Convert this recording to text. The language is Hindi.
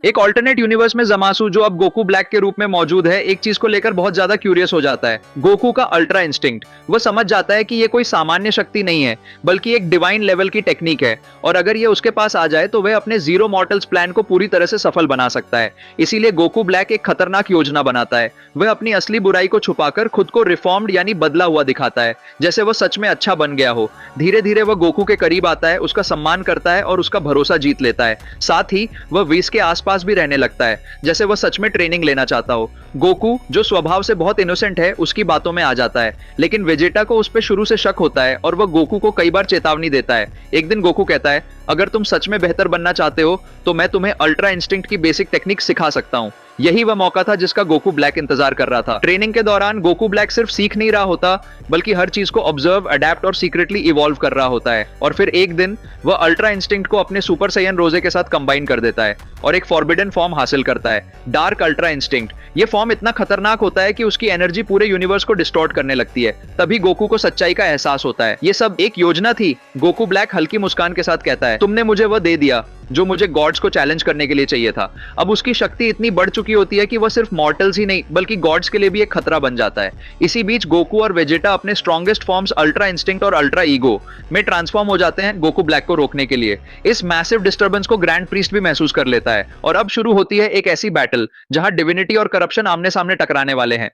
एक ऑल्टरनेट यूनिवर्स में जमासु, जो अब गोकू ब्लैक के रूप में मौजूद है, एक चीज को लेकर बहुत ज्यादा क्यूरियस हो जाता है, गोकू का अल्ट्रा इंस्टिंक्ट। वो समझ जाता है कि ये कोई सामान्य शक्ति नहीं है, बल्कि एक डिवाइन लेवल की टेक्निक है, और अगर ये उसके पास आ जाए तो वह अपने जीरो मॉर्टल्स प्लान को पूरी तरह से सफल बना सकता है। इसीलिए गोकू ब्लैक एक खतरनाक योजना बनाता है। वह अपनी असली बुराई को छुपाकर खुद को रिफॉर्म्ड यानी बदला हुआ दिखाता है, जैसे वह सच में अच्छा बन गया हो। धीरे धीरे वह गोकू के करीब आता है, उसका सम्मान करता है और उसका भरोसा जीत लेता है। साथ ही वह विस के आसपास भी रहने लगता है, जैसे वह सच में ट्रेनिंग लेना चाहता हो। गोकू, जो स्वभाव से बहुत इनोसेंट है, उसकी बातों में आ जाता है, लेकिन वेजेटा को उस पर शुरू से शक होता है और वह गोकू को कई बार चेतावनी देता है। एक दिन गोकू कहता है, अगर तुम सच में बेहतर बनना चाहते हो तो मैं तुम्हें अल्ट्रा इंस्टिंक्ट की बेसिक टेक्निक सिखा सकता हूं। यही वह मौका था जिसका गोकू ब्लैक इंतजार कर रहा था। ट्रेनिंग के दौरान गोकू ब्लैक सिर्फ सीख नहीं रहा होता, बल्कि हर चीज को ऑब्जर्व, अडेप्ट और सीक्रेटली इवॉल्व कर रहा होता है। और फिर एक दिन वह अल्ट्रा इंस्टिंक्ट को अपने सुपर सैयन रोजे के साथ कंबाइन कर देता है और एक फॉरबिडन फॉर्म हासिल करता है, डार्क अल्ट्रा इंस्टिंक्ट। ये फॉर्म इतना खतरनाक होता है कि उसकी एनर्जी पूरे यूनिवर्स को डिस्टॉर्ट करने लगती है। तभी गोकू को सच्चाई का एहसास होता है, ये सब एक योजना थी। गोकू ब्लैक हल्की मुस्कान के साथ कहता है, तुमने मुझे वह दे दिया जो मुझे गॉड्स को चैलेंज करने के लिए चाहिए था। अब उसकी शक्ति इतनी बढ़ चुकी होती है कि वह सिर्फ मॉर्टल्स ही नहीं, बल्कि गॉड्स के लिए भी एक खतरा बन जाता है। इसी बीच गोकू और वेजेटा अपने स्ट्रॉन्गेस्ट फॉर्म्स अल्ट्रा इंस्टिंक्ट और अल्ट्रा ईगो में ट्रांसफॉर्म हो जाते हैं गोकू ब्लैक को रोकने के लिए। इस मैसिव डिस्टर्बेंस को ग्रैंड प्रीस्ट भी महसूस कर लेता है, और अब शुरू होती है एक ऐसी बैटल जहां डिविनिटी और करप्शन आमने सामने टकराने वाले हैं।